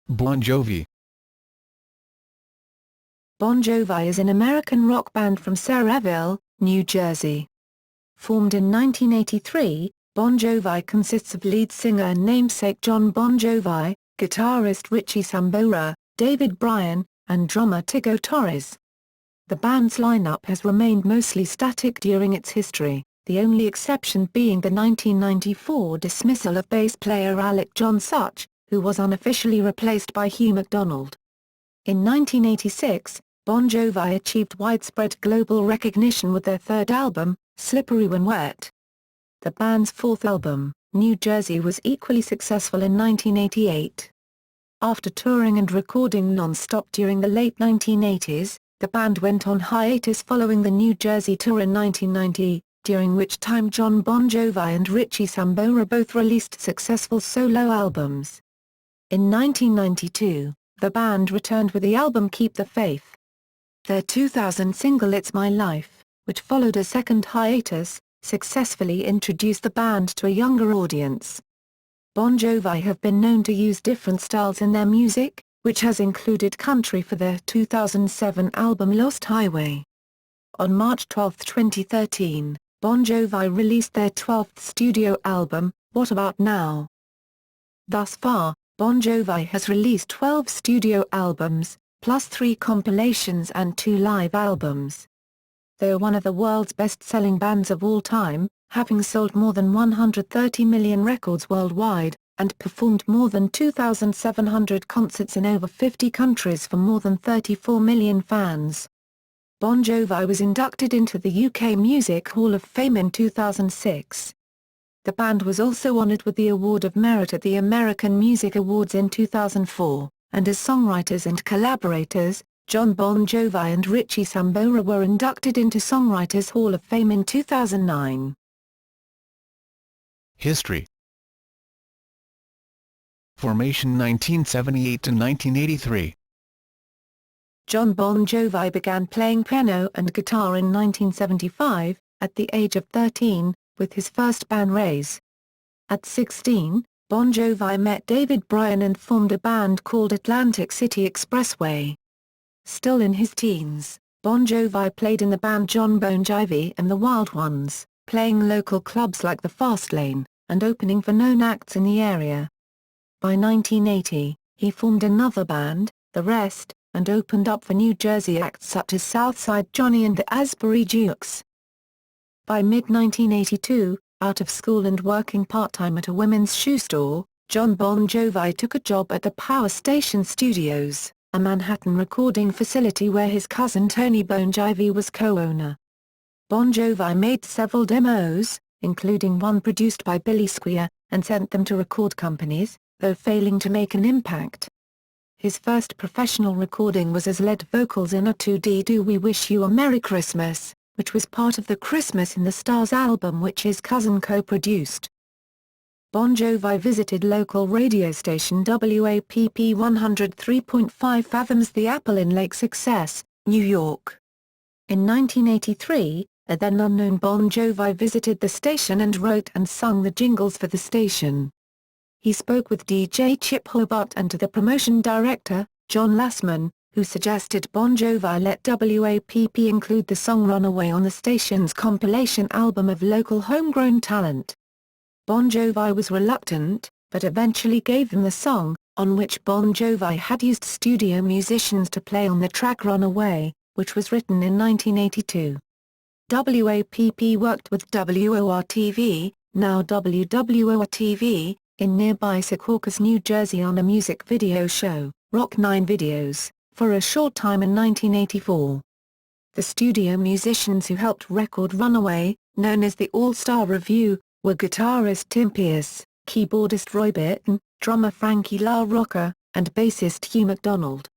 Bon Jovi. Bon Jovi is an American rock band from Sayreville, New Jersey. Formed in 1983, Bon Jovi consists of lead singer and namesake Jon Bon Jovi, guitarist Richie Sambora, David Bryan, and drummer Tico Torres. The band's lineup has remained mostly static during its history, the only exception being the 1994 dismissal of bass player Alec John Such, who was unofficially replaced by Hugh McDonald. In 1986, Bon Jovi achieved widespread global recognition with their third album, Slippery When Wet. The band's fourth album, New Jersey, was equally successful in 1988. After touring and recording non-stop during the late 1980s, the band went on hiatus following the New Jersey tour in 1990, during which time Jon Bon Jovi and Richie Sambora both released successful solo albums. In 1992, the band returned with the album Keep the Faith. Their 2000 single It's My Life, which followed a second hiatus, successfully introduced the band to a younger audience. Bon Jovi have been known to use different styles in their music, which has included country for their 2007 album Lost Highway. On March 12, 2013, Bon Jovi released their 12th studio album, What About Now? Thus far, Bon Jovi has released 12 studio albums, plus 3 compilations and 2 live albums. They are one of the world's best-selling bands of all time, having sold more than 130 million records worldwide, and performed more than 2,700 concerts in over 50 countries for more than 34 million fans. Bon Jovi was inducted into the UK Music Hall of Fame in 2006. The band was also honoured with the Award of Merit at the American Music Awards in 2004, and as songwriters and collaborators, Jon Bon Jovi and Richie Sambora were inducted into Songwriters Hall of Fame in 2009. History. Formation 1978 to 1983. Jon Bon Jovi began playing piano and guitar in 1975, at the age of 13, with his first band Raise. At 16, Bon Jovi met David Bryan and formed a band called Atlantic City Expressway. Still in his teens, Bon Jovi played in the band Jon Bon Jovi and the Wild Ones, playing local clubs like the Fast Lane, and opening for known acts in the area. By 1980, he formed another band, The Rest, and opened up for New Jersey acts such as Southside Johnny and the Asbury Jukes. By mid-1982, out of school and working part-time at a women's shoe store, Jon Bon Jovi took a job at the Power Station Studios, a Manhattan recording facility where his cousin Tony Bon Jovi was co-owner. Bon Jovi made several demos, including one produced by Billy Squier, and sent them to record companies, though failing to make an impact. His first professional recording was as lead vocals in a 2D Do We Wish You a Merry Christmas, which was part of the Christmas in the Stars album which his cousin co-produced. Bon Jovi visited local radio station WAPP 103.5 Fathoms the Apple in Lake Success, New York. In 1983, a then unknown Bon Jovi visited the station and wrote and sung the jingles for the station. He spoke with DJ Chip Hobart and to the promotion director, John Lassman, who suggested Bon Jovi let WAPP include the song Runaway on the station's compilation album of local homegrown talent. Bon Jovi was reluctant, but eventually gave them the song, on which Bon Jovi had used studio musicians to play on the track Runaway, which was written in 1982. WAPP worked with WOR-TV, now WWOR-TV, in nearby Secaucus, New Jersey on a music video show, Rock 9 Videos, for a short time in 1984. The studio musicians who helped record Runaway, known as the All-Star Review, were guitarist Tim Pierce, keyboardist Roy Bittan, drummer Frankie LaRocca, and bassist Hugh McDonald.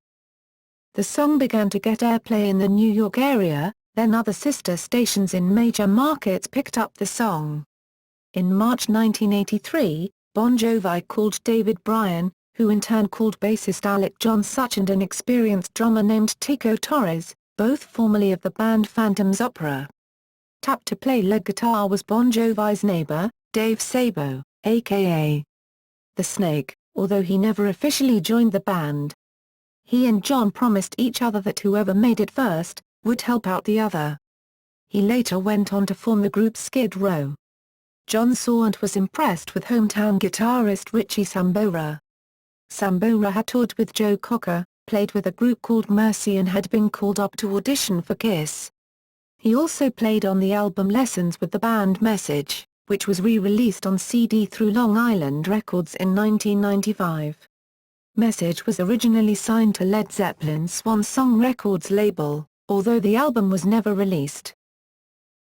The song began to get airplay in the New York area, then other sister stations in major markets picked up the song. In March 1983, Bon Jovi called David Bryan, who in turn called bassist Alec John Such and an experienced drummer named Tico Torres, both formerly of the band Phantom's Opera. Tapped to play lead guitar was Bon Jovi's neighbor, Dave Sabo, a.k.a. The Snake, although he never officially joined the band. He and John promised each other that whoever made it first, would help out the other. He later went on to form the group Skid Row. John saw and was impressed with hometown guitarist Richie Sambora. Sambora had toured with Joe Cocker, played with a group called Mercy and had been called up to audition for Kiss. He also played on the album Lessons with the band Message, which was re-released on CD through Long Island Records in 1995. Message was originally signed to Led Zeppelin's Swan Song Records label, although the album was never released.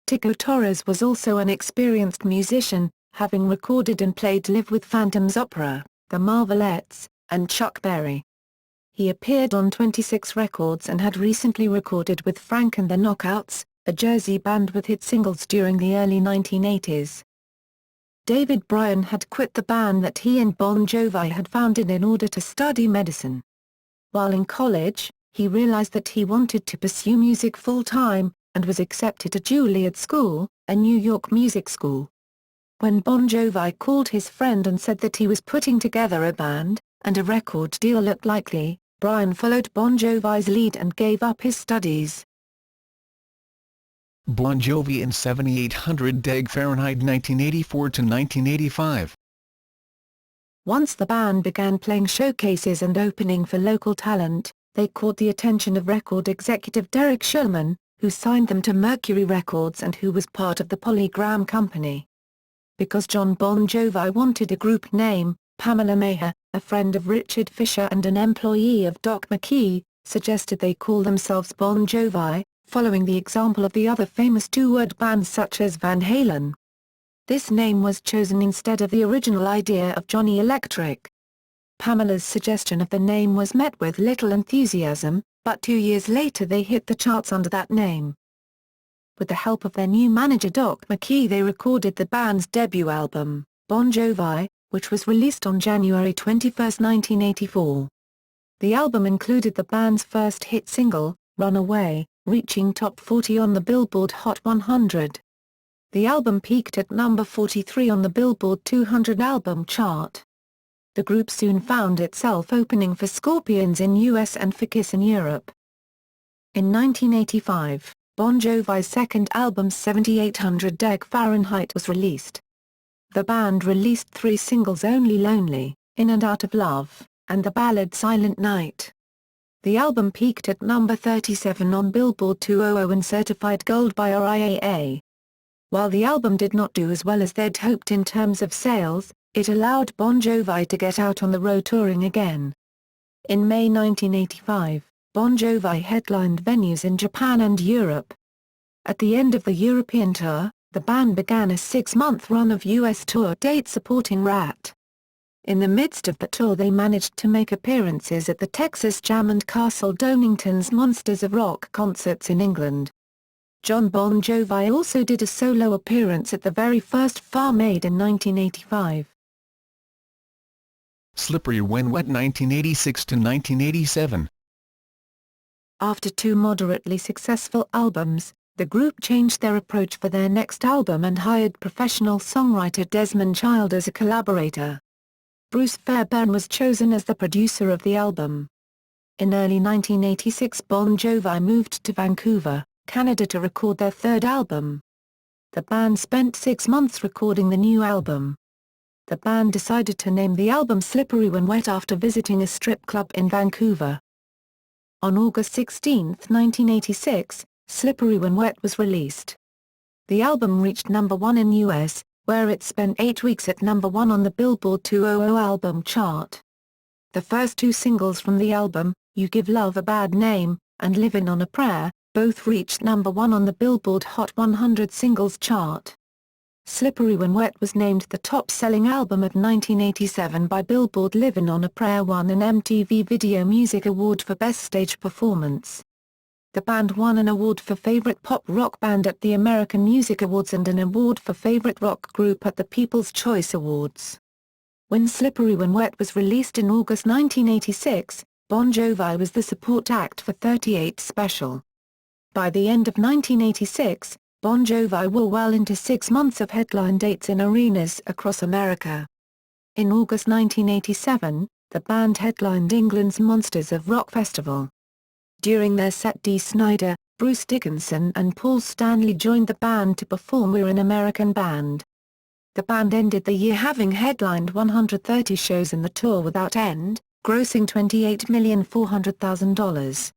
Tico Torres was also an experienced musician, having recorded and played live with Phantom's Opera, The Marvelettes, and Chuck Berry. He appeared on 26 records and had recently recorded with Frank and the Knockouts, a Jersey band with hit singles during the early 1980s. David Bryan had quit the band that he and Bon Jovi had founded in order to study medicine. While in college, he realized that he wanted to pursue music full-time, and was accepted to Juilliard School, a New York music school. When Bon Jovi called his friend and said that he was putting together a band, and a record deal looked likely, Bryan followed Bon Jovi's lead and gave up his studies. Bon Jovi in 7800 deg Fahrenheit 1984 to 1985. Once the band began playing showcases and opening for local talent, they caught the attention of record executive Derek Shulman, who signed them to Mercury Records and who was part of the Polygram Company. Because Jon Bon Jovi wanted a group name, Pamela Maher, a friend of Richard Fisher and an employee of Doc McKee, suggested they call themselves Bon Jovi, following the example of the other famous two-word bands such as Van Halen. This name was chosen instead of the original idea of Johnny Electric. Pamela's suggestion of the name was met with little enthusiasm, but 2 years later they hit the charts under that name. With the help of their new manager Doc McKee, they recorded the band's debut album, Bon Jovi, which was released on January 21, 1984. The album included the band's first hit single, Runaway, reaching top 40 on the Billboard Hot 100. The album peaked at number 43 on the Billboard 200 album chart. The group soon found itself opening for Scorpions in US and for Kiss in Europe. In 1985, Bon Jovi's second album 7800 deg Fahrenheit was released. The band released 3 singles: Only Lonely, In and Out of Love, and the ballad Silent Night. The album peaked at number 37 on Billboard 200 and certified gold by RIAA. While the album did not do as well as they'd hoped in terms of sales, it allowed Bon Jovi to get out on the road touring again. In May 1985, Bon Jovi headlined venues in Japan and Europe. At the end of the European tour, the band began a 6-month run of US tour dates supporting Rat. In the midst of the tour they managed to make appearances at the Texas Jam and Castle Donington's Monsters of Rock concerts in England. Jon Bon Jovi also did a solo appearance at the very first Farm Aid in 1985. Slippery When Wet 1986 to 1987. After 2 moderately successful albums, the group changed their approach for their next album and hired professional songwriter Desmond Child as a collaborator. Bruce Fairbairn was chosen as the producer of the album. In early 1986, Bon Jovi moved to Vancouver, Canada to record their third album. The band spent 6 months recording the new album. The band decided to name the album Slippery When Wet after visiting a strip club in Vancouver. On August 16, 1986, Slippery When Wet was released. The album reached number 1 in US, where it spent 8 weeks at number 1 on the Billboard 200 album chart. The first 2 singles from the album, You Give Love a Bad Name, and Livin' on a Prayer, both reached number 1 on the Billboard Hot 100 singles chart. Slippery When Wet was named the top-selling album of 1987 by Billboard. Livin' on a Prayer won an MTV Video Music Award for Best Stage Performance. The band won an award for Favorite Pop Rock Band at the American Music Awards and an award for Favorite Rock Group at the People's Choice Awards. When Slippery When Wet was released in August 1986, Bon Jovi was the support act for 38 Special. By the end of 1986, Bon Jovi were well into 6 months of headline dates in arenas across America. In August 1987, the band headlined England's Monsters of Rock festival. During their set Dee Snider, Bruce Dickinson and Paul Stanley joined the band to perform We're an American Band. The band ended the year having headlined 130 shows in the tour without end, grossing $28,400,000.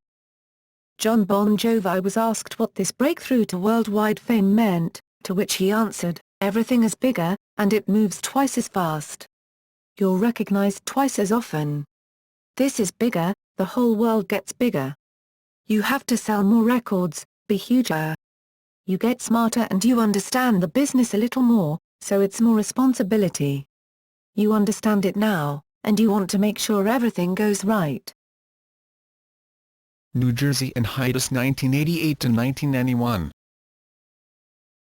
Jon Bon Jovi was asked what this breakthrough to worldwide fame meant, to which he answered, "Everything is bigger, and it moves twice as fast. You're recognized twice as often. This is bigger, the whole world gets bigger. You have to sell more records, be huger. You get smarter and you understand the business a little more, so it's more responsibility. You understand it now, and you want to make sure everything goes right." New Jersey and hiatus 1988 to 1991.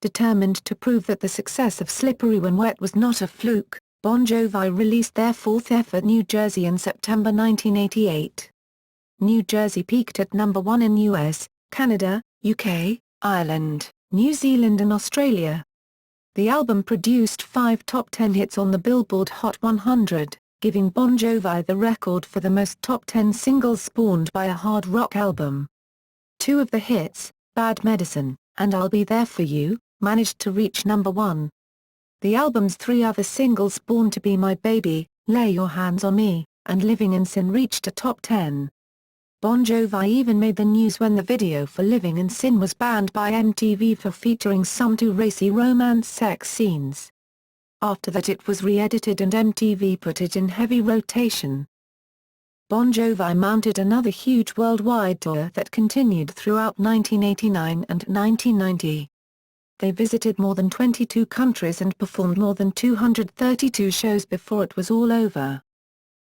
Determined to prove that the success of Slippery When Wet was not a fluke, Bon Jovi released their fourth effort New Jersey in September 1988. New Jersey peaked at number 1 in US, Canada, UK, Ireland, New Zealand and Australia. The album produced 5 top 10 hits on the Billboard Hot 100, giving Bon Jovi the record for the most top 10 singles spawned by a hard rock album. 2 of the hits, Bad Medicine, and I'll Be There For You, managed to reach number 1. The album's 3 other singles Born to Be My Baby, Lay Your Hands on Me, and Living in Sin reached a top 10. Bon Jovi even made the news when the video for Living in Sin was banned by MTV for featuring some too racy romance sex scenes. After that it was re-edited and MTV put it in heavy rotation. Bon Jovi mounted another huge worldwide tour that continued throughout 1989 and 1990. They visited more than 22 countries and performed more than 232 shows before it was all over.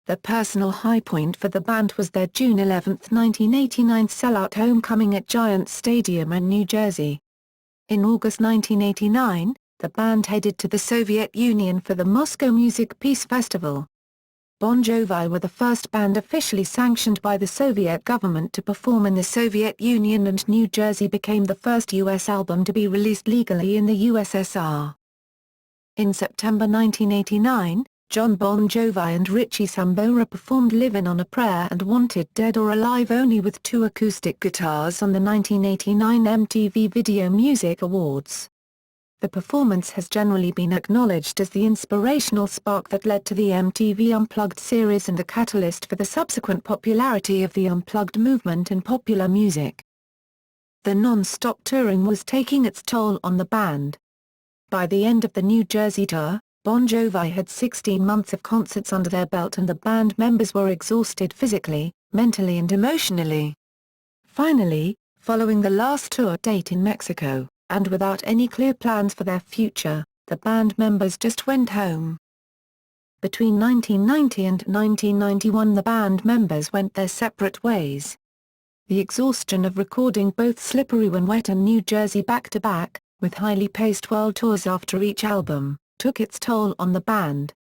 The personal high point for the band was their June 11, 1989 sellout homecoming at Giants Stadium in New Jersey. In August 1989, the band headed to the Soviet Union for the Moscow Music Peace Festival. Bon Jovi were the first band officially sanctioned by the Soviet government to perform in the Soviet Union, and New Jersey became the first U.S. album to be released legally in the USSR. In September 1989, Jon Bon Jovi and Richie Sambora performed Livin' on a Prayer and Wanted Dead or Alive only with 2 acoustic guitars on the 1989 MTV Video Music Awards. The performance has generally been acknowledged as the inspirational spark that led to the MTV Unplugged series and the catalyst for the subsequent popularity of the Unplugged movement in popular music. The non-stop touring was taking its toll on the band. By the end of the New Jersey tour, Bon Jovi had 16 months of concerts under their belt and the band members were exhausted physically, mentally and emotionally. Finally, following the last tour date in Mexico, and without any clear plans for their future, the band members just went home. Between 1990 and 1991 the band members went their separate ways. The exhaustion of recording both Slippery When Wet and New Jersey back-to-back, with highly paced world tours after each album, took its toll on the band.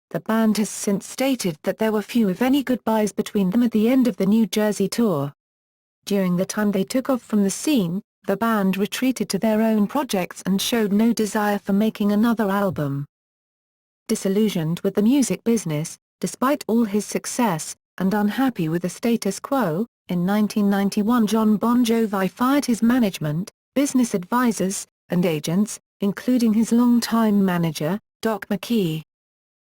The band has since stated that there were few if any goodbyes between them at the end of the New Jersey tour. During the time they took off from the scene, the band retreated to their own projects and showed no desire for making another album. Disillusioned with the music business, despite all his success, and unhappy with the status quo, in 1991 Jon Bon Jovi fired his management, business advisors, and agents, including his longtime manager, Doc McKee.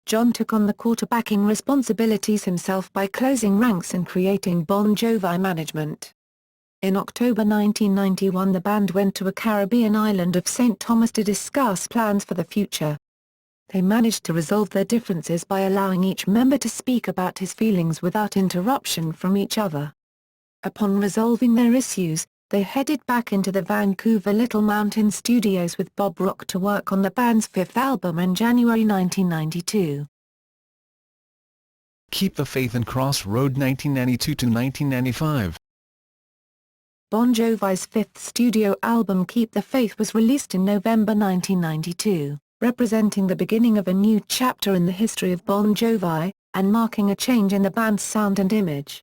Jon took on the quarterbacking responsibilities himself by closing ranks and creating Bon Jovi Management. In October 1991 the band went to a Caribbean island of St. Thomas to discuss plans for the future. They managed to resolve their differences by allowing each member to speak about his feelings without interruption from each other. Upon resolving their issues, they headed back into the Vancouver Little Mountain Studios with Bob Rock to work on the band's 5th album in January 1992. Keep the Faith and Crossroad 1992 to 1995. Bon Jovi's 5th studio album Keep the Faith was released in November 1992, representing the beginning of a new chapter in the history of Bon Jovi, and marking a change in the band's sound and image.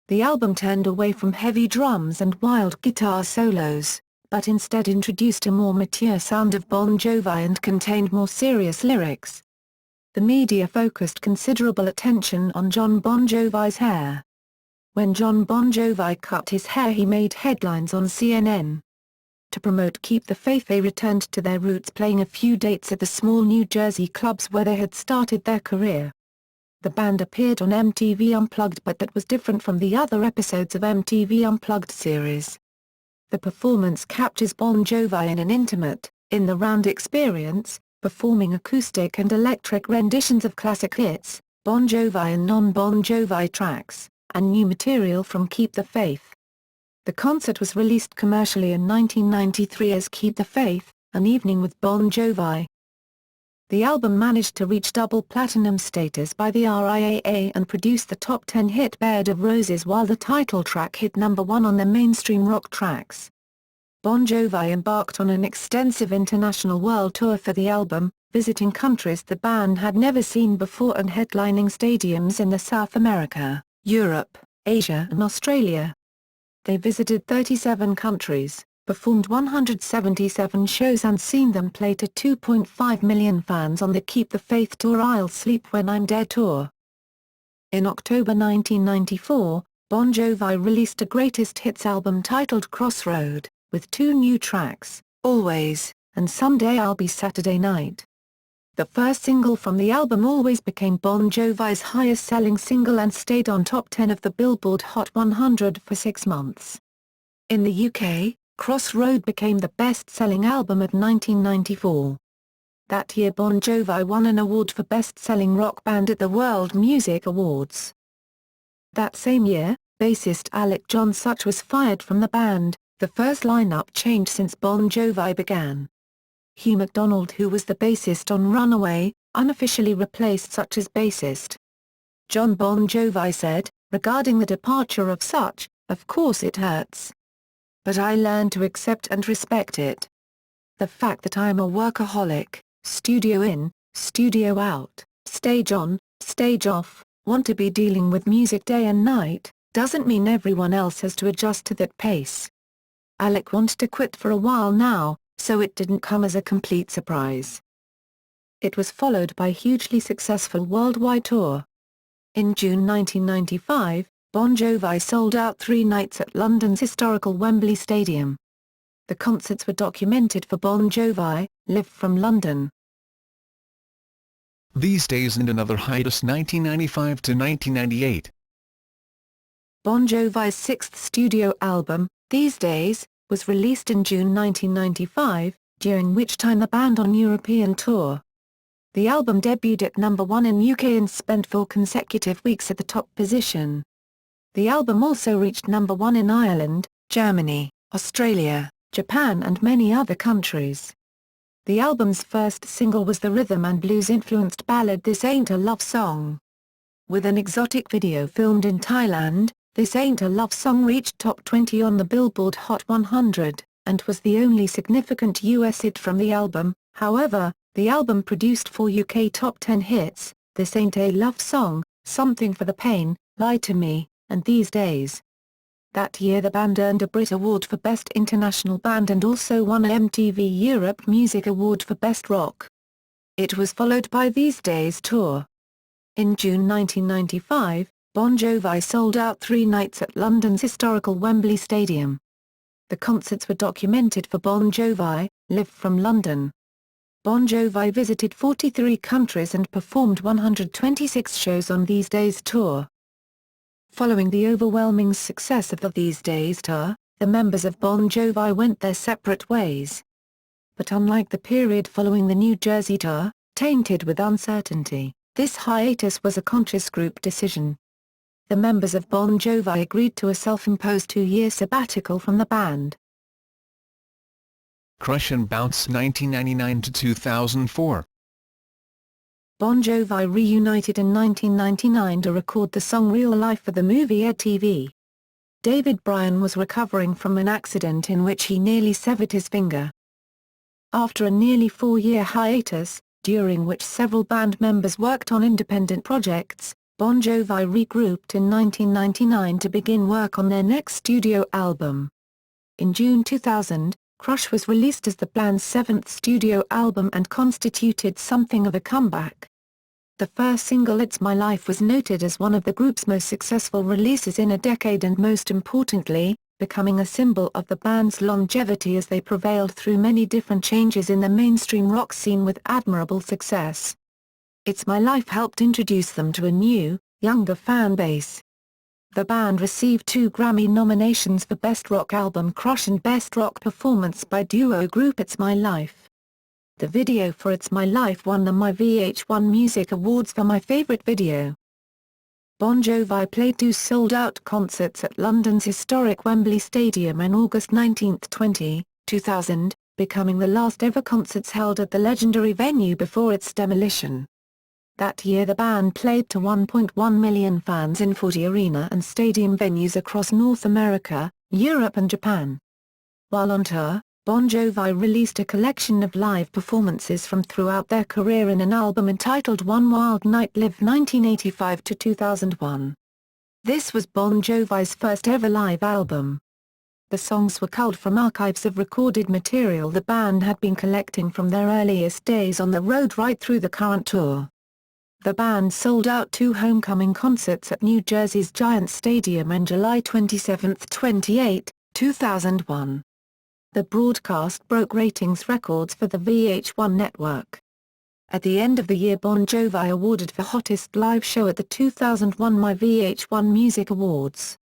The album turned away from heavy drums and wild guitar solos, but instead introduced a more mature sound of Bon Jovi and contained more serious lyrics. the media focused considerable attention on Jon Bon Jovi's hair. When Jon Bon Jovi cut his hair, he made headlines on CNN. To promote Keep the Faith, they returned to their roots, playing a few dates at the small New Jersey clubs where they had started their career. The band appeared on MTV Unplugged, but that was different from the other episodes of MTV Unplugged series. The performance captures Bon Jovi in an intimate, in-the-round experience, performing acoustic and electric renditions of classic hits, Bon Jovi and non-Bon Jovi tracks, and new material from Keep the Faith. The concert was released commercially in 1993 as Keep the Faith, An Evening with Bon Jovi. The album managed to reach double platinum status by the RIAA and produced the top 10 hit Bed of Roses, while the title track hit #1 on the mainstream rock tracks. Bon Jovi embarked on an extensive international world tour for the album, visiting countries the band had never seen before and headlining stadiums in South America, Europe, Asia and Australia. They visited 37 countries, performed 177 shows and seen them play to 2.5 million fans on the Keep the Faith tour I'll Sleep When I'm Dead tour. In October 1994, Bon Jovi released a greatest hits album titled Crossroad, with 2 new tracks, Always, and Someday I'll Be Saturday Night. The first single from the album, Always, became Bon Jovi's highest-selling single and stayed on top 10 of the Billboard Hot 100 for 6 months. In the UK, Crossroad became the best-selling album of 1994. That year Bon Jovi won an award for Best-Selling Rock Band at the World Music Awards. That same year, bassist Alec John Such was fired from the band, the first lineup change since Bon Jovi began. Hugh McDonald, who was the bassist on Runaway, unofficially replaced Such as bassist. Jon Bon Jovi said, regarding the departure of Such, "Of course it hurts. But I learned to accept and respect it. The fact that I am a workaholic, studio in, studio out, stage on, stage off, want to be dealing with music day and night, doesn't mean everyone else has to adjust to that pace. Alec wanted to quit for a while now, so it didn't come as a complete surprise." It was followed by a hugely successful worldwide tour. In June 1995, Bon Jovi sold out 3 nights at London's historical Wembley Stadium. The concerts were documented for Bon Jovi, Live from London. These Days and Another Hiatus 1995 to 1998. Bon Jovi's 6th studio album, These Days, was released in June 1995, during which time the band on European tour. The album debuted at #1 in UK and spent 4 consecutive weeks at the top position. The album also reached #1 in Ireland, Germany, Australia, Japan and many other countries. The album's first single was the rhythm and blues-influenced ballad This Ain't a Love Song. With an exotic video filmed in Thailand, This Ain't a Love Song reached top 20 on the Billboard Hot 100, and was the only significant US hit from the album. However, the album produced 4 UK top 10 hits, This Ain't a Love Song, Something for the Pain, Lie to Me, and These Days. That year the band earned a Brit Award for Best International Band and also won a MTV Europe Music Award for Best Rock. It was followed by These Days tour. In June 1995, Bon Jovi sold out 3 nights at London's historical Wembley Stadium. The concerts were documented for Bon Jovi, Live from London. Bon Jovi visited 43 countries and performed 126 shows on These Days tour. Following the overwhelming success of the These Days tour, the members of Bon Jovi went their separate ways. But unlike the period following the New Jersey tour, tainted with uncertainty, this hiatus was a conscious group decision. The members of Bon Jovi agreed to a self-imposed 2-year sabbatical from the band. Crush and Bounce 1999 to 2004. Bon Jovi reunited in 1999 to record the song Real Life for the movie Ed TV. David Bryan was recovering from an accident in which he nearly severed his finger. After a nearly 4-year hiatus, during which several band members worked on independent projects, Bon Jovi regrouped in 1999 to begin work on their next studio album. In June 2000, Crush was released as the band's 7th studio album and constituted something of a comeback. The first single It's My Life was noted as one of the group's most successful releases in a decade and most importantly, becoming a symbol of the band's longevity as they prevailed through many different changes in the mainstream rock scene with admirable success. It's My Life helped introduce them to a new, younger fan base. The band received 2 Grammy nominations for Best Rock Album Crush and Best Rock Performance by Duo Group It's My Life. The video for It's My Life won the My VH1 Music Awards for My Favorite Video. Bon Jovi played 2 sold-out concerts at London's historic Wembley Stadium on August 19, 2000, becoming the last ever concerts held at the legendary venue before its demolition. That year the band played to 1.1 million fans in 40 arena and stadium venues across North America, Europe and Japan. While on tour, Bon Jovi released a collection of live performances from throughout their career in an album entitled One Wild Night Live 1985 to 2001. This was Bon Jovi's first ever live album. The songs were culled from archives of recorded material the band had been collecting from their earliest days on the road right through the current tour. The band sold out 2 homecoming concerts at New Jersey's Giant Stadium on July 27, 28, 2001. The broadcast broke ratings records for the VH1 network. At the end of the year Bon Jovi awarded for Hottest Live Show at the 2001 My VH1 Music Awards.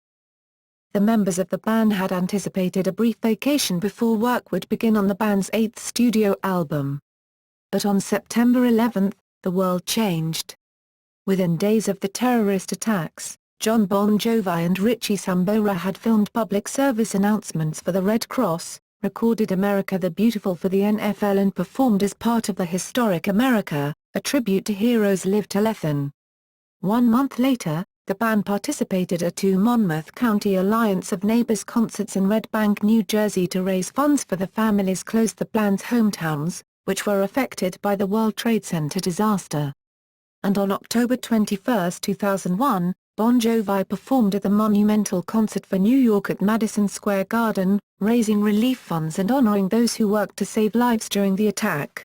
The members of the band had anticipated a brief vacation before work would begin on the band's 8th studio album. But on September 11, the world changed. Within days of the terrorist attacks, Jon Bon Jovi and Richie Sambora had filmed public service announcements for the Red Cross, recorded America the Beautiful for the NFL and performed as part of the historic America, a tribute to heroes live telethon. 1 month later, the band participated at 2 Monmouth County Alliance of Neighbors concerts in Red Bank, New Jersey to raise funds for the families close to the band's hometowns, which were affected by the World Trade Center disaster. And on October 21, 2001, Bon Jovi performed at the Monumental Concert for New York at Madison Square Garden, raising relief funds and honoring those who worked to save lives during the attack.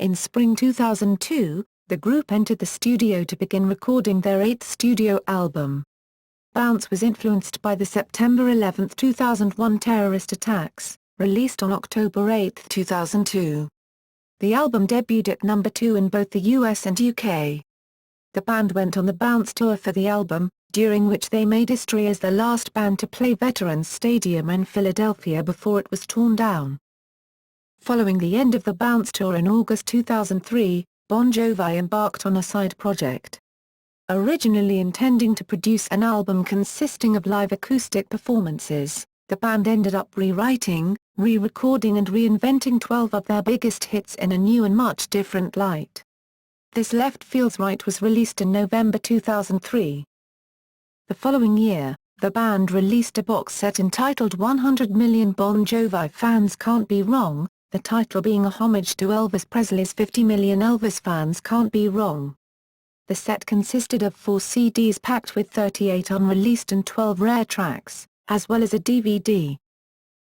In spring 2002, the group entered the studio to begin recording their 8th studio album. Bounce was influenced by the September 11, 2001 terrorist attacks, released on October 8, 2002. The album debuted at number 2 in both the US and UK. The band went on the Bounce tour for the album, during which they made history as the last band to play Veterans Stadium in Philadelphia before it was torn down. Following the end of the Bounce tour in August 2003, Bon Jovi embarked on a side project. Originally intending to produce an album consisting of live acoustic performances, the band ended up rewriting, re-recording and reinventing 12 of their biggest hits in a new and much different light. This Left Feels Right was released in November 2003. The following year, the band released a box set entitled 100 Million Bon Jovi Fans Can't Be Wrong, the title being a homage to Elvis Presley's 50 Million Elvis Fans Can't Be Wrong. The set consisted of 4 CDs packed with 38 unreleased and 12 rare tracks, as well as a DVD.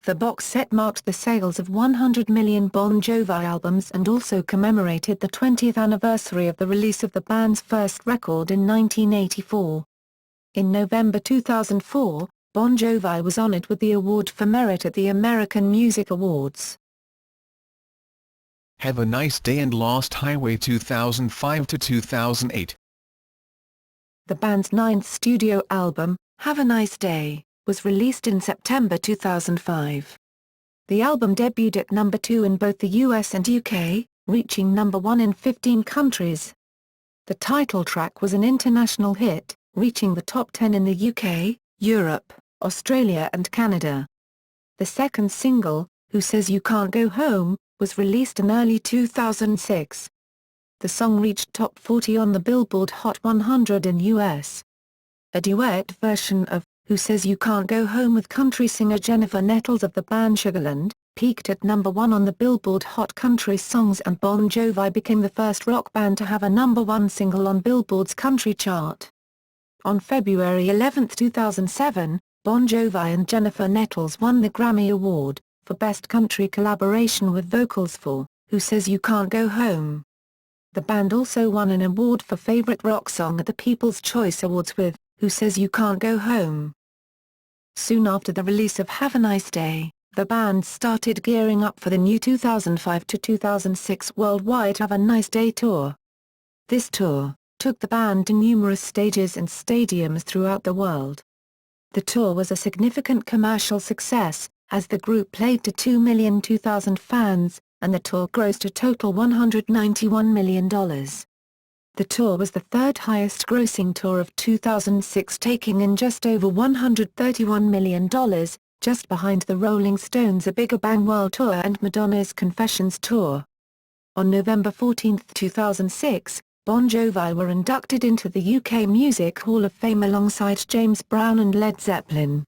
The box set marked the sales of 100 million Bon Jovi albums and also commemorated the 20th anniversary of the release of the band's first record in 1984. In November 2004, Bon Jovi was honored with the award for merit at the American Music Awards. Have a Nice Day and Lost Highway 2005 to 2008. The band's 9th studio album, Have a Nice Day, was released in September 2005. The album debuted at number 2 in both the US and UK, reaching number 1 in 15 countries. The title track was an international hit, reaching the top 10 in the UK, Europe, Australia and Canada. The second single, Who Says You Can't Go Home, was released in early 2006. The song reached top 40 on the Billboard Hot 100 in US. A duet version of Who Says You Can't Go Home with country singer Jennifer Nettles of the band Sugarland, peaked at number 1 on the Billboard Hot Country Songs and Bon Jovi became the first rock band to have a number 1 single on Billboard's country chart. On February 11, 2007, Bon Jovi and Jennifer Nettles won the Grammy Award for Best Country Collaboration with Vocals for Who Says You Can't Go Home. The band also won an award for Favorite Rock Song at the People's Choice Awards with Who Says You Can't Go Home. Soon after the release of Have a Nice Day, the band started gearing up for the new 2005 to 2006 worldwide Have a Nice Day tour. This tour took the band to numerous stages and stadiums throughout the world. The tour was a significant commercial success, as the group played to 2,002,000 fans, and the tour grossed a total $191 million. The tour was the third highest grossing tour of 2006, taking in just over $131 million, just behind the Rolling Stones' A Bigger Bang World Tour and Madonna's Confessions Tour. On November 14, 2006, Bon Jovi were inducted into the UK Music Hall of Fame alongside James Brown and Led Zeppelin.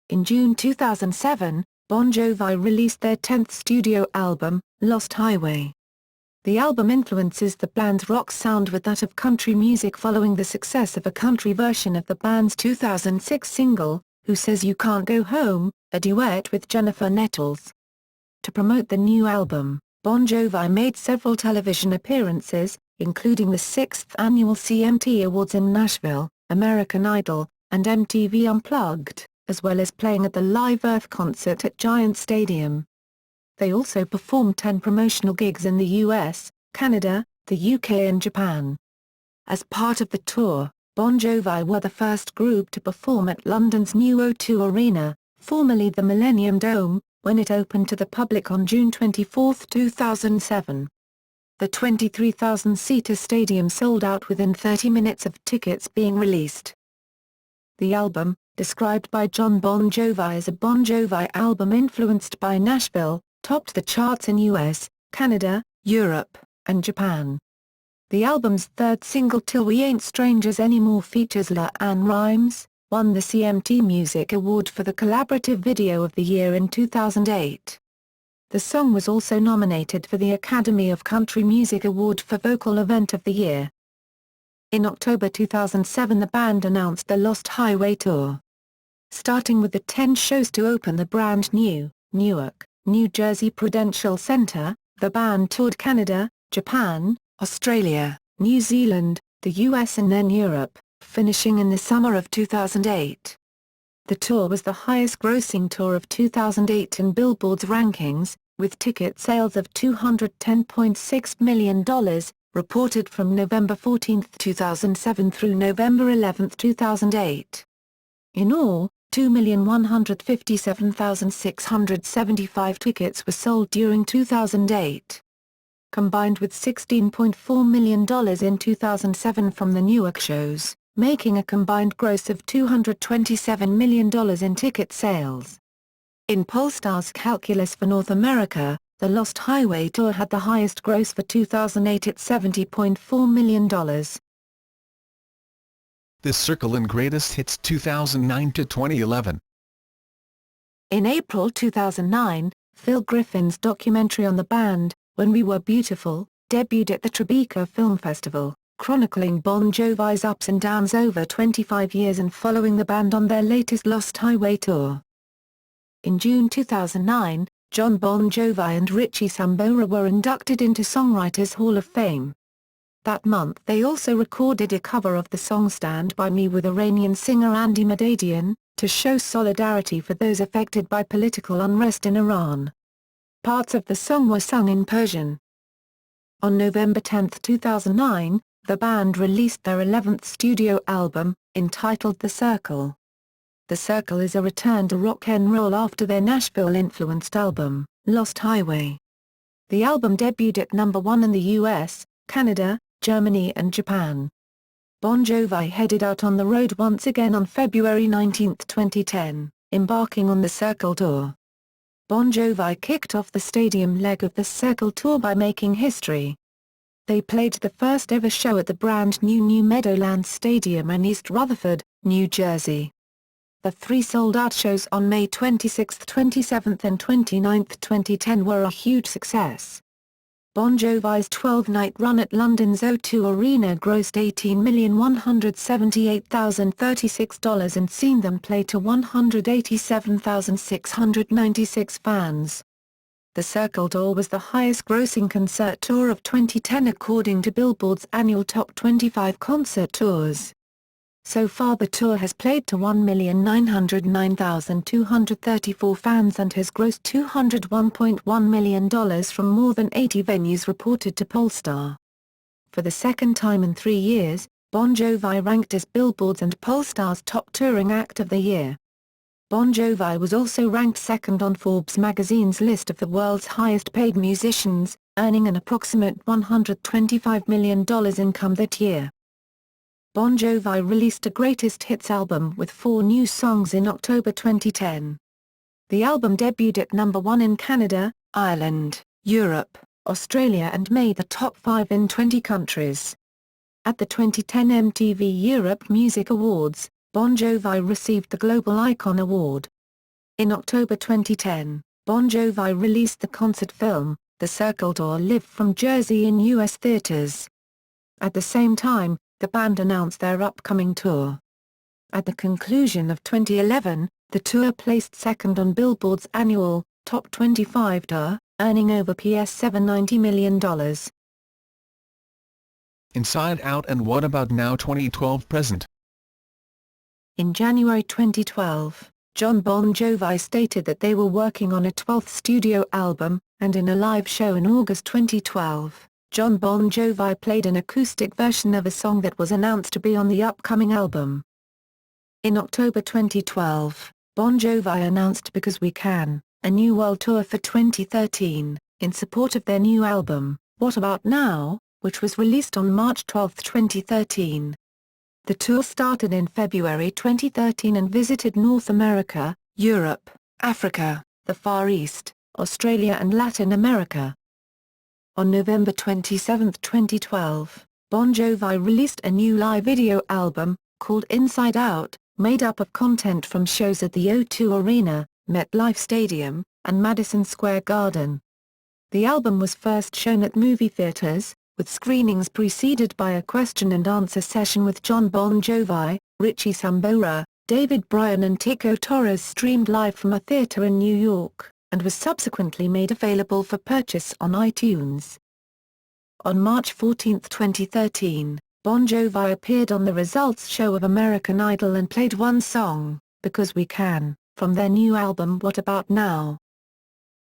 In June 2007, Bon Jovi released their 10th studio album, Lost Highway. The album influences the band's rock sound with that of country music following the success of a country version of the band's 2006 single, Who Says You Can't Go Home, a duet with Jennifer Nettles. To promote the new album, Bon Jovi made several television appearances, including the 6th annual CMT Awards in Nashville, American Idol, and MTV Unplugged, as well as playing at the Live Earth concert at Giant Stadium. They also performed 10 promotional gigs in the US, Canada, the UK and Japan. As part of the tour, Bon Jovi were the first group to perform at London's new O2 Arena, formerly the Millennium Dome, when it opened to the public on June 24, 2007. The 23,000-seater stadium sold out within 30 minutes of tickets being released. The album, described by Jon Bon Jovi as a Bon Jovi album influenced by Nashville, topped the charts in US, Canada, Europe, and Japan. The album's third single Till We Ain't Strangers Anymore features LaAnn Rimes, won the CMT Music Award for the Collaborative Video of the Year in 2008. The song was also nominated for the Academy of Country Music Award for Vocal Event of the Year. In October 2007 the band announced the Lost Highway Tour. Starting with the 10 shows to open the brand new, Newark, New Jersey Prudential Center, the band toured Canada, Japan, Australia, New Zealand, the US and then Europe, finishing in the summer of 2008. The tour was the highest-grossing tour of 2008 in Billboard's rankings, with ticket sales of $210.6 million, reported from November 14, 2007 through November 11, 2008. In all, 2,157,675 tickets were sold during 2008. Combined with $16.4 million in 2007 from the Newark shows, making a combined gross of $227 million in ticket sales. In Pollstar's calculus for North America, the Lost Highway Tour had the highest gross for 2008 at $70.4 million. The Circle and Greatest Hits 2009 to 2011. In April 2009, Phil Griffin's documentary on the band, When We Were Beautiful, debuted at the Tribeca Film Festival, chronicling Bon Jovi's ups and downs over 25 years and following the band on their latest Lost Highway tour. In June 2009, Jon Bon Jovi and Richie Sambora were inducted into Songwriters Hall of Fame. That month they also recorded a cover of the song Stand By Me with Iranian singer Andy Madadian, to show solidarity for those affected by political unrest in Iran. Parts of the song were sung in Persian. On November 10, 2009, the band released their 11th studio album, entitled The Circle. The Circle is a return to rock and roll after their Nashville-influenced album, Lost Highway. The album debuted at number 1 in the US, Canada, Germany and Japan. Bon Jovi headed out on the road once again on February 19, 2010, embarking on the Circle Tour. Bon Jovi kicked off the stadium leg of the Circle Tour by making history. They played the first ever show at the brand new New Meadowlands Stadium in East Rutherford, New Jersey. The 3 sold-out shows on May 26, 27 and 29, 2010 were a huge success. Bon Jovi's 12-night run at London's O2 Arena grossed $18,178,036 and seen them play to 187,696 fans. The Circle Tour was the highest-grossing concert tour of 2010 according to Billboard's annual Top 25 concert tours. So far the tour has played to 1,909,234 fans and has grossed $201.1 million from more than 80 venues, reported to Pollstar. For the second time in 3 years, Bon Jovi ranked as Billboard's and Pollstar's top touring act of the year. Bon Jovi was also ranked second on Forbes magazine's list of the world's highest-paid musicians, earning an approximate $125 million income that year. Bon Jovi released a greatest hits album with 4 new songs in October 2010. The album debuted at number 1 in Canada, Ireland, Europe, Australia and made the top 5 in 20 countries. At the 2010 MTV Europe Music Awards, Bon Jovi received the Global Icon Award. In October 2010, Bon Jovi released the concert film, The Circle Tour Live from Jersey in U.S. theaters. At the same time, the band announced their upcoming tour. At the conclusion of 2011, the tour placed second on Billboard's annual Top 25 tour, earning over $790 million. Inside Out and What About Now 2012 present. In January 2012, Jon Bon Jovi stated that they were working on a 12th studio album, and in a live show in August 2012, Jon Bon Jovi played an acoustic version of a song that was announced to be on the upcoming album. In October 2012, Bon Jovi announced Because We Can, a new world tour for 2013, in support of their new album, What About Now, which was released on March 12, 2013. The tour started in February 2013 and visited North America, Europe, Africa, the Far East, Australia and Latin America. On November 27, 2012, Bon Jovi released a new live video album, called Inside Out, made up of content from shows at the O2 Arena, MetLife Stadium, and Madison Square Garden. The album was first shown at movie theaters, with screenings preceded by a question-and-answer session with Jon Bon Jovi, Richie Sambora, David Bryan and Tico Torres streamed live from a theater in New York, and was subsequently made available for purchase on iTunes. On March 14, 2013, Bon Jovi appeared on the results show of American Idol and played one song, Because We Can, from their new album What About Now.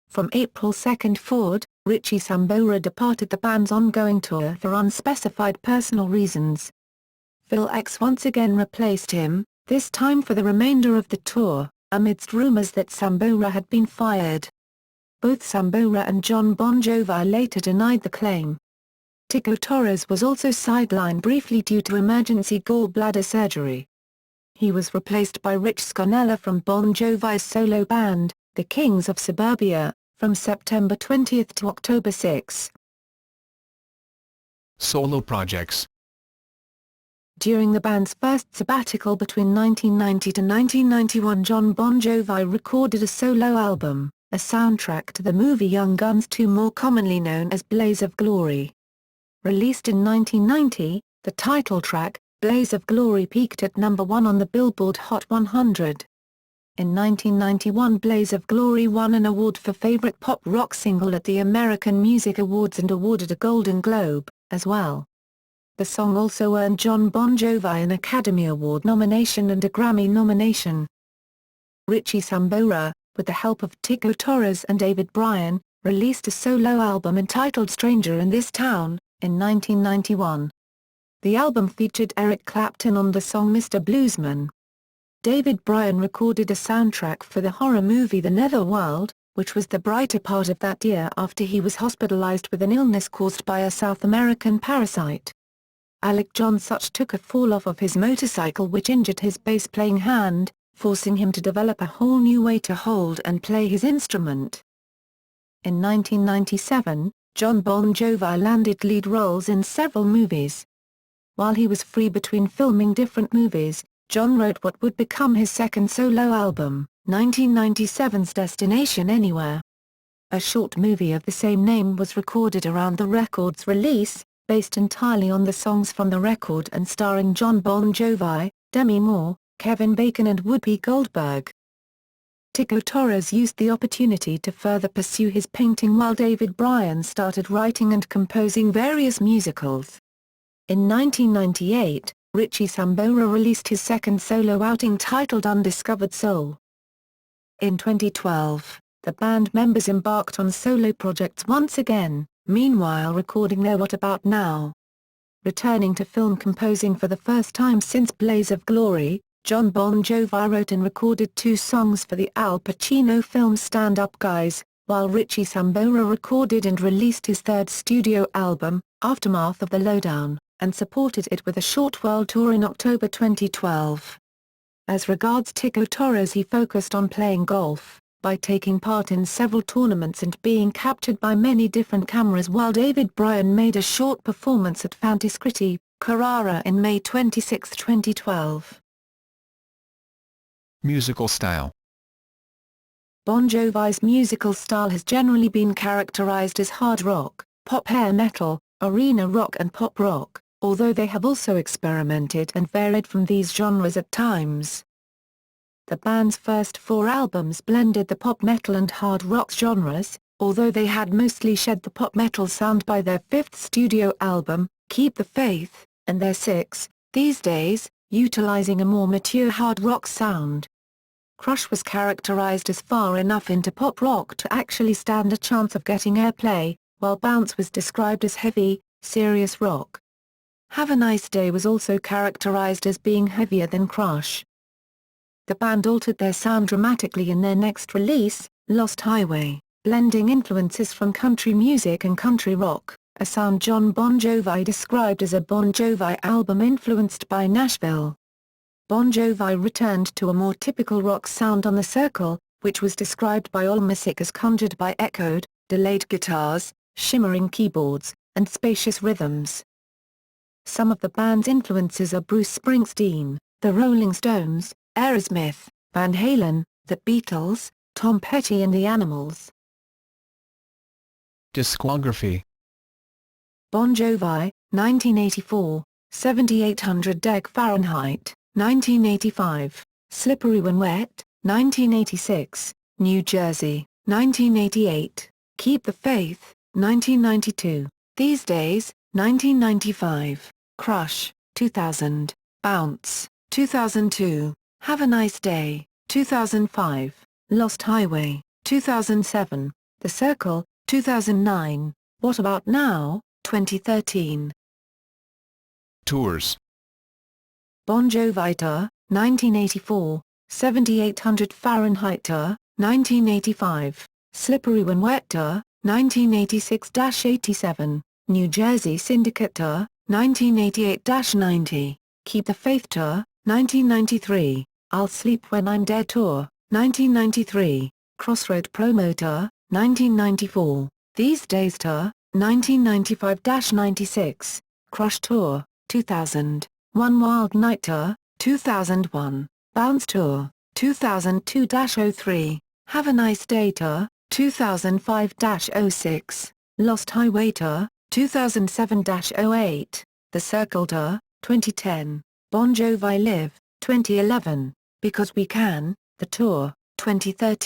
From April 2 forward, Richie Sambora departed the band's ongoing tour for unspecified personal reasons. Phil X once again replaced him, this time for the remainder of the tour, amidst rumors that Sambora had been fired. Both Sambora and Jon Bon Jovi later denied the claim. Tico Torres was also sidelined briefly due to emergency gallbladder surgery. He was replaced by Rich Sconella from Bon Jovi's solo band, The Kings of Suburbia, from September 20 to October 6. Solo projects. During the band's first sabbatical between 1990 to 1991, Jon Bon Jovi recorded a solo album, a soundtrack to the movie Young Guns 2, more commonly known as Blaze of Glory. Released in 1990, the title track, Blaze of Glory, peaked at number 1 on the Billboard Hot 100. In 1991, Blaze of Glory won an award for Favorite Pop Rock Single at the American Music Awards and awarded a Golden Globe, as well. The song also earned Jon Bon Jovi an Academy Award nomination and a Grammy nomination. Richie Sambora, with the help of Tico Torres and David Bryan, released a solo album entitled Stranger in This Town, in 1991. The album featured Eric Clapton on the song Mr. Bluesman. David Bryan recorded a soundtrack for the horror movie The Netherworld, which was the brighter part of that year after he was hospitalized with an illness caused by a South American parasite. Alec John Such took a fall off of his motorcycle which injured his bass-playing hand, forcing him to develop a whole new way to hold and play his instrument. In 1997, Jon Bon Jovi landed lead roles in several movies. While he was free between filming different movies, Jon wrote what would become his second solo album, 1997's Destination Anywhere. A short movie of the same name was recorded around the record's release, based entirely on the songs from the record and starring Jon Bon Jovi, Demi Moore, Kevin Bacon and Whoopi Goldberg. Tico Torres used the opportunity to further pursue his painting while Bryan started writing and composing various musicals. In 1998, Richie Sambora released his second solo outing titled Undiscovered Soul. In 2012, the band members embarked on solo projects once again, meanwhile recording their What About Now? Returning to film composing for the first time since Blaze of Glory, Jon Bon Jovi wrote and recorded 2 songs for the Al Pacino film Stand Up Guys, while Richie Sambora recorded and released his third studio album, Aftermath of the Lowdown, and supported it with a short world tour in October 2012. As regards Tico Torres, he focused on playing golf, by taking part in several tournaments and being captured by many different cameras, while Bryan made a short performance at Fantiscritti, Carrara in May 26, 2012. Musical style. Bon Jovi's musical style has generally been characterized as hard rock, pop hair metal, arena rock and pop rock, although they have also experimented and varied from these genres at times. The band's first 4 albums blended the pop metal and hard rock genres, although they had mostly shed the pop metal sound by their 5th studio album, Keep the Faith, and their 6th, These Days, utilizing a more mature hard rock sound. Crush was characterized as far enough into pop rock to actually stand a chance of getting airplay, while Bounce was described as heavy, serious rock. Have a Nice Day was also characterized as being heavier than Crush. The band altered their sound dramatically in their next release, Lost Highway, blending influences from country music and country rock, a sound Jon Bon Jovi described as a Bon Jovi album influenced by Nashville. Bon Jovi returned to a more typical rock sound on The Circle, which was described by Allmusic as conjured by echoed, delayed guitars, shimmering keyboards, and spacious rhythms. Some of the band's influences are Bruce Springsteen, The Rolling Stones, Aerosmith, Van Halen, The Beatles, Tom Petty and The Animals. Discography. Bon Jovi, 1984, 7800 deg Fahrenheit, 1985, Slippery When Wet, 1986, New Jersey, 1988, Keep the Faith, 1992, These Days, 1995, Crush, 2000, Bounce, 2002, Have a Nice Day, 2005, Lost Highway, 2007, The Circle, 2009, What About Now, 2013. Tours. Bon Jovi Tour, 1984, 7800 Fahrenheit Tour, 1985, Slippery When Wet Tour, 1986-87, New Jersey Syndicate Tour, 1988-90, Keep the Faith Tour, 1993, I'll Sleep When I'm Dead Tour, 1993, Crossroad Promo Tour, 1994, These Days Tour, 1995-96, Crush Tour, 2000, One Wild Night Tour, 2001, Bounce Tour, 2002-03, Have a Nice Day Tour, 2005-06, Lost Highway Tour, 2007-08, The Circle Tour, 2010, Bon Jovi Live, 2011, Because We Can, The Tour, 2013.